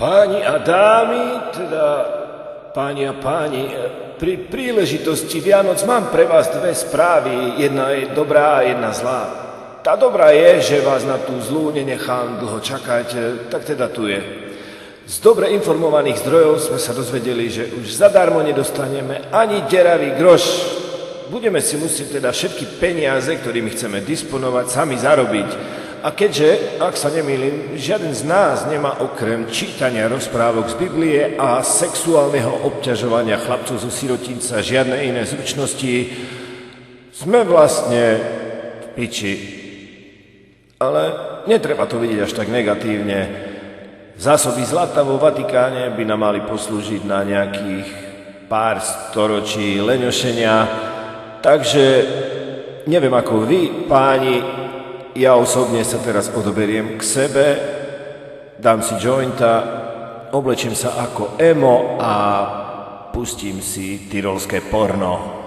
Páni a dámy, teda páni a páni, pri príležitosti Vianoc mám pre vás dve správy. Jedna je dobrá a jedna zlá. Tá dobrá je, že vás na tú zlú nenechám dlho čakať, tak teda tu je. Z dobre informovaných zdrojov sme sa dozvedeli, že už zadarmo nedostaneme ani deravý groš. Budeme si musieť teda všetky peniaze, ktorými chceme disponovať, sami zarobiť. A keďže, ak sa nemýlim, žiaden z nás nemá okrem čítania rozprávok z Biblie a sexuálneho obťažovania chlapcov zo sirotinca žiadne iné zručnosti, sme vlastne v piči. Ale netreba to vidieť až tak negatívne. Zásoby zlata vo Vatikáne by nám mali poslúžiť na nejakých pár storočí leňošenia. Takže neviem ako vy, páni, ja osobne sa teraz odoberiem k sebe, dám si jointa, oblečím sa ako emo a pustím si tyrolské porno.